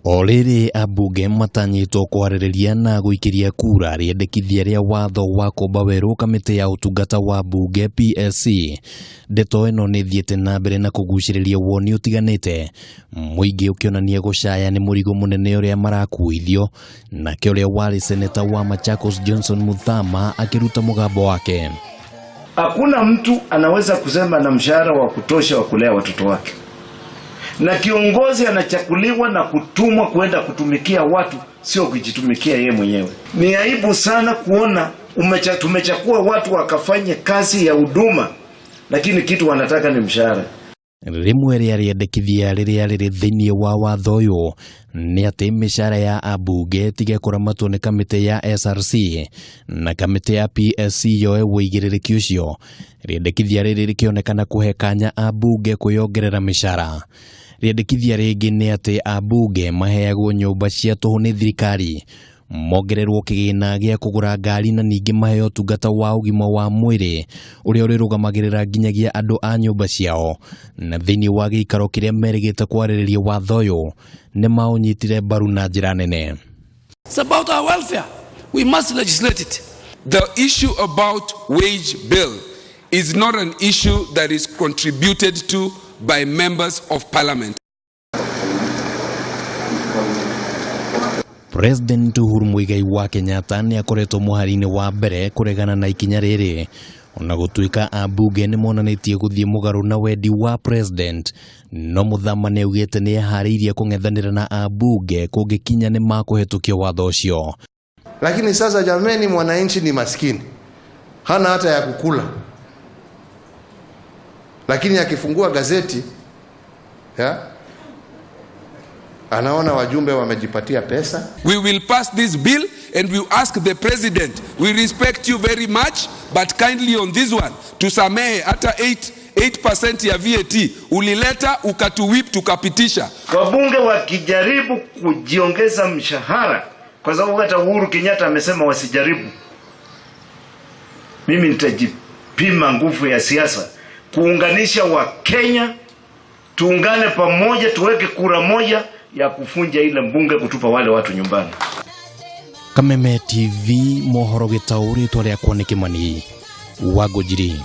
Oriri ambunge matanyitwo kwarĩrĩria na gũikiria kura Riendekithia rĩa watho wa kũmba werũ kamĩtĩ ya ũtungata wa bunge PSC. Ndeto ĩno nĩ thiĩte na mbere na kũgucĩrĩria woni ũtiganĩte, mũingĩ ũkĩonania gũcaya nĩ mũrigo mũnene ũrĩa marakuithio, nake ũrĩa wari seneta wa Machakos Johnston Muthama akĩruta mũgambo wake. Hakuna mtu anaweza kusema na mshahara wa kutosha wa kulea watoto wake, na kiongozi anachakuliwa na kutumwa kwenda kutumikia watu, sio kujitumikia yeye mwenyewe. Ni aibu sana kuona tumechakua watu wakafanye kazi ya huduma, lakini kitu wanataka ni mshahara. Rimwe rĩa Riendekithia rĩrĩa rĩrĩ thĩinĩ wa watho ũyũ nĩ atĩ mĩcara ya ambunge tige kũramatwo nĩ kamĩtĩ ya SRC na kamĩtĩ ya PSC yoe wĩigĩrĩrĩki ũcio. Riendekithia rĩrĩ rĩkĩonekana kũhe kanya ambunge kwĩongerera mĩcara. Riendekithia rĩngĩ nĩ atĩ ambunge maheagwo nyũmba cia tũhũ nĩ thirikari, mongererwo kĩgĩna gĩa kũgũra ngari na ningĩ maheo ũtungata wa ũgima wa mwĩrĩ ũrĩa ũrĩrũgamagĩrĩra nginyagia andũ a nyũmba ciao. Na thĩinĩ wa gĩikaro kĩrĩa merĩgĩte kwarĩrĩria watho ũyũ nĩ maũnyitire mbaru na njĩra nene. It's about our welfare. We must legislate it. The issue about wage bill is not an issue that is contributed to by members of parliament. President Uhuru Muigai wa Kenyatta nĩ akoretwo mũhari-inĩ wa mbere kũregana na ikinya rĩrĩ, ona gũtuĩka ambunge nĩ monanĩtie gũthiĩ mũgarũ na wendi wa president, no Muthama nĩ augite nĩ eharĩirie kũng'ethanĩra na ambunge kungikinya nimekuhetukia watho ũcio. Lakini sasa jameni, mwananchi ni maskini, hana hata ya kukula, lakini akifungua gazeti anaona wajumbe wamejipatia pesa. We will pass this bill and we ask the president, we respect you very much, but kindly on this one tusamehe hata 8% ya VAT ulileta ukatuwip tukapitisha. Wabunge wakijaribu kujiongeza mshahara, kwa sababu hata Uhuru Kenyatta amesema wasijaribu, mimi nitajipima nguvu ya siasa kuunganisha wa Kenya, tuungane pamoja, tuweke kura moja ya kufunja ile mbunge kutupa wale watu nyumbani. Kameme TV mohoro gĩtaũri twarĩa kwa nikimani wagojiri.